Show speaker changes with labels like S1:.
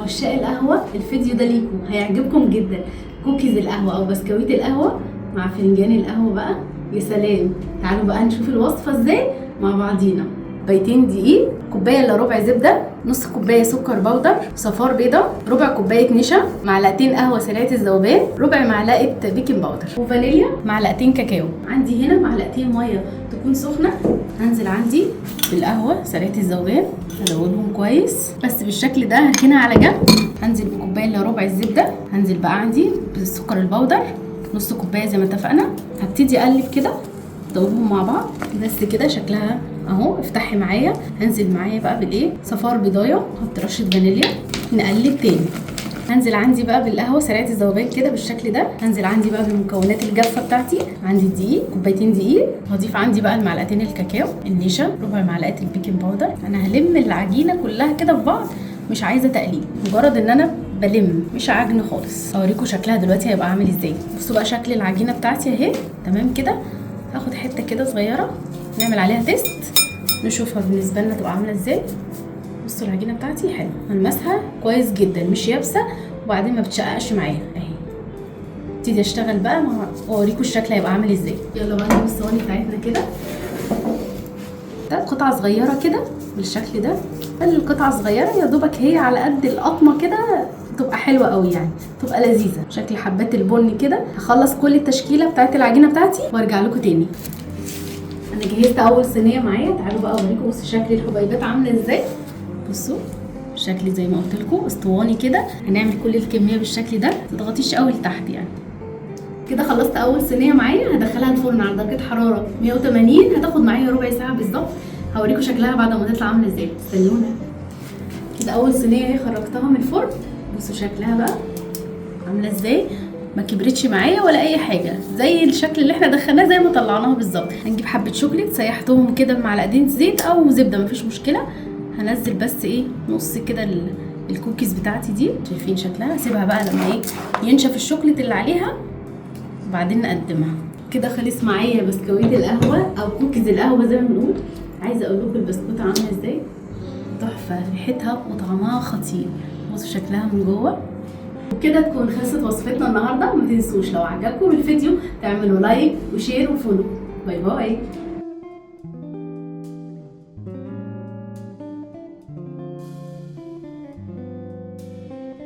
S1: عشاق القهوه الفيديو ده ليكم هيعجبكم جدا. كوكيز القهوه او بسكويت القهوه مع فنجان القهوه بقى، يا سلام. تعالوا بقى نشوف الوصفه ازاي مع بعضينا. كوبايتين دقيق، كوبايه الا ربع زبده، نص كوبايه سكر بودر، صفار بيضه، ربع كوبايه نشا، معلقتين قهوه سريعه الذوبان، ربع معلقه بيكنج باودر وفانيليا، معلقتين كاكاو. عندي هنا معلقتين ميه تكون سخنه. هنزل عندي بالقهوه سريعه الذوبان، ادوبهم كويس بس بالشكل ده. هركنها على جنب. هنزل بكوبايه الا ربع الزبده، هنزل بقى عندي بالسكر البودر نص كوبايه زي ما اتفقنا. هبتدي اقلب كده، ادوبهم مع بعض بس كده شكلها اهو. افتحي معايا. هنزل معايا بقى بالايه، صفار بيضايه، احط رشه فانيليا، نقلب تاني. هنزل عندي بقى بالقهوه سريعه الذوبان كده بالشكل ده. هنزل عندي بقى بالمكونات الجافه بتاعتي. عندي الدقيق كوبايتين دقيق، هضيف عندي بقى المعلقتين الكاكاو، النشا، ربع معلقه البيكنج باودر. انا هلم العجينه كلها كده في بعض، مش عايزه تقليب، مجرد ان انا بلم، مش عجن خالص. اوريكم شكلها دلوقتي هيبقى عامل ازاي. بصوا بقى شكل العجينه بتاعتي اهي تمام كده. هاخد حته كده صغيره نعمل عليها تيست، نشوفها بالنسبه لنا تبقى عامله ازاي. بصوا العجينه بتاعتي حلوه، ملمسها كويس جدا، مش يابسه وبعدين ما بتشققش معايا اهي. ابتدي اشتغل بقى واوريكم الشكل هيبقى عامل ازاي. يلا بقى نجيب الصواني بتاعتنا كده. ده قطعه صغيره كده بالشكل ده. القطعه صغيره يا دوبك هي على قد القطمه كده، تبقى حلوه قوي يعني، تبقى لذيذه. شكل حبات البن كده. هخلص كل التشكيله بتاعت العجينه بتاعتي وارجع لكم تاني. انا جهزت اول صينيه معايا. تعالوا بقى اوريكم. بصوا شكل الحبيبات عامله ازاي. بصوا شكل زي ما قلت لكم اسطواني كده. هنعمل كل الكميه بالشكل ده، ما تضغطيش قوي لتحت يعني. كده خلصت اول صينيه معايا. هدخلها الفرن على درجه حراره 180. هتاخد معايا ربع ساعه بالظبط. هوريكم شكلها بعد ما تطلع عامله ازاي، استنونا. كده اول صينيه اهي خرجتها من الفرن. بصوا شكلها بقى عامله ازاي، ما كبرتش معايا ولا اي حاجه، زي الشكل اللي احنا دخلناه زي ما طلعناها بالظبط. هنجيب حبه شوكليت سيحتهم كده بمعلقتين زيت او زبده، مفيش مشكله. هنزل بس ايه نص كده الكوكيز بتاعتي دي. شايفين شكلها. هسيبها بقى لما ايه ينشف الشوكليت اللي عليها وبعدين نقدمها. كده خلص معايا بسكويت القهوه او كوكيز القهوه زي ما بنقول. عايزه اقول لكم البسكوته عامله ازاي، تحفه، ريحتها وطعمها خطير. بصوا شكلها من جوه. وبكده تكون خلصت وصفتنا النهارده. ما تنسوش لو عجبكم الفيديو تعملوا لايك وشير وفولو. باي باي.